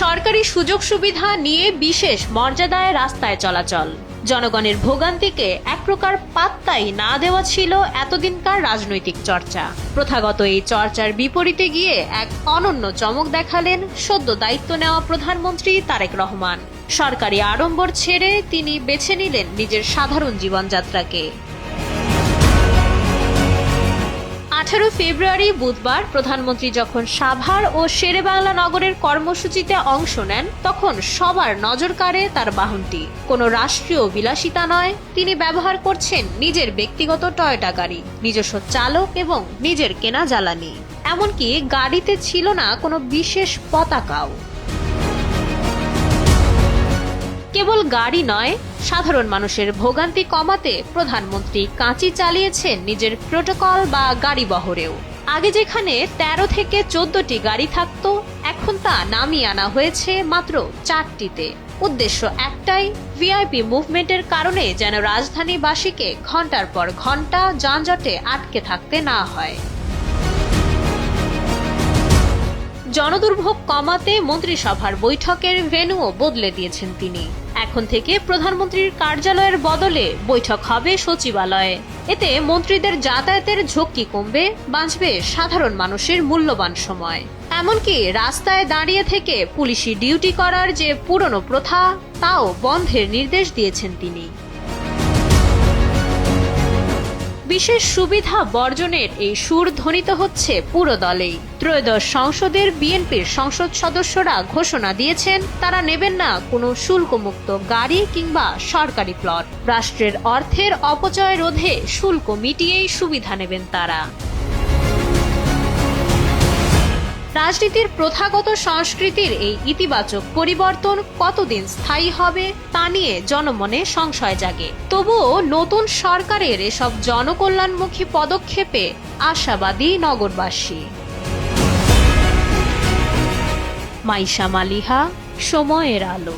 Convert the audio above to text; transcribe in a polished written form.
সরকারি সুযোগ সুবিধা নিয়ে বিশেষ মর্যাদায় রাস্তায় চলাচল, জনগণের ভোগান্তিকে এক প্রকার পাত্তাই না দেওয়া ছিল এতদিনকার রাজনৈতিক চর্চা। প্রথাগত এই চর্চার বিপরীতে গিয়ে এক অনন্য চমক দেখালেন সদ্য দায়িত্ব নেওয়া প্রধানমন্ত্রী তারেক রহমান। সরকারি আড়ম্বর ছেড়ে তিনি বেছে নিলেন নিজের সাধারণ জীবনযাত্রাকে। 18 ফেব্রুয়ারি বুধবার প্রধানমন্ত্রী যখন সাভার ও শেরেবাংলা নগরের কর্মসূচিতে অংশ নেন, তখন সবার নজর কাড়ে তার বাহনটি। কোনো রাষ্ট্রীয় বিলাসিতা নয়, তিনি ব্যবহার করছেন নিজের ব্যক্তিগত টয়োটা গাড়ি, নিজস্ব চালক এবং নিজের কেনা জ্বালানি। এমনকি গাড়িতে ছিল না কোনো বিশেষ পতাকাও। কেবল গাড়ি নয়, সাধারণ মানুষের ভোগান্তি কমাতে প্রধানমন্ত্রী কাঁচি চালিয়েছেন নিজের প্রোটোকল বা গাড়ি বহরেও। আগে যেখানে 13 থেকে 14টি গাড়ি থাকতো, এখন তা নামিয়ে আনা হয়েছে মাত্র 4টিতে। উদ্দেশ্য একটাই, ভিআইপি মুভমেন্টের কারণে যেন রাজধানীবাসীকে ঘন্টার পর ঘন্টা যানজটে আটকে থাকতে না হয়। জনদুর্ভোগ কমাতে মন্ত্রিসভার বৈঠকের ভেন্যুও বদলে দিয়েছেন তিনি। এখন থেকে প্রধানমন্ত্রীর কার্যালয়ের বদলে বৈঠক হবে সচিবালয়ে। এতে মন্ত্রীদের যাতায়াতের ঝক্কি কমবে, বাঁচবে সাধারণ মানুষের মূল্যবান সময়। এমনকি রাস্তায় দাঁড়িয়ে থেকে পুলিশি ডিউটি করার যে পুরনো প্রথা, তাও বন্ধের নির্দেশ দিয়েছেন তিনি। বিশেষ সুবিধা বর্জনের এই সুর ধ্বনিত হচ্ছে পুরো দলেই। ত্রয়োদশ সংসদের বিএনপির সংসদ সদস্যরা ঘোষণা দিয়েছেন তারা নেবেন না কোনো শুল্কমুক্ত গাড়ি কিংবা সরকারি প্লট। রাষ্ট্রের অর্থের অপচয় রোধে শুল্ক মিটিয়েই সুবিধা নেবেন তারা। রাজনীতির প্রথাগত সংস্কৃতির এই ইতিবাচক পরিবর্তন কতদিন স্থায়ী হবে তা নিয়ে জনমনে সংশয় জাগে। তবুও নতুন সরকারের এসব জনকল্যাণমুখী পদক্ষেপে আশাবাদী নগরবাসী। মাইশা মালিহা, সময়ের আলো।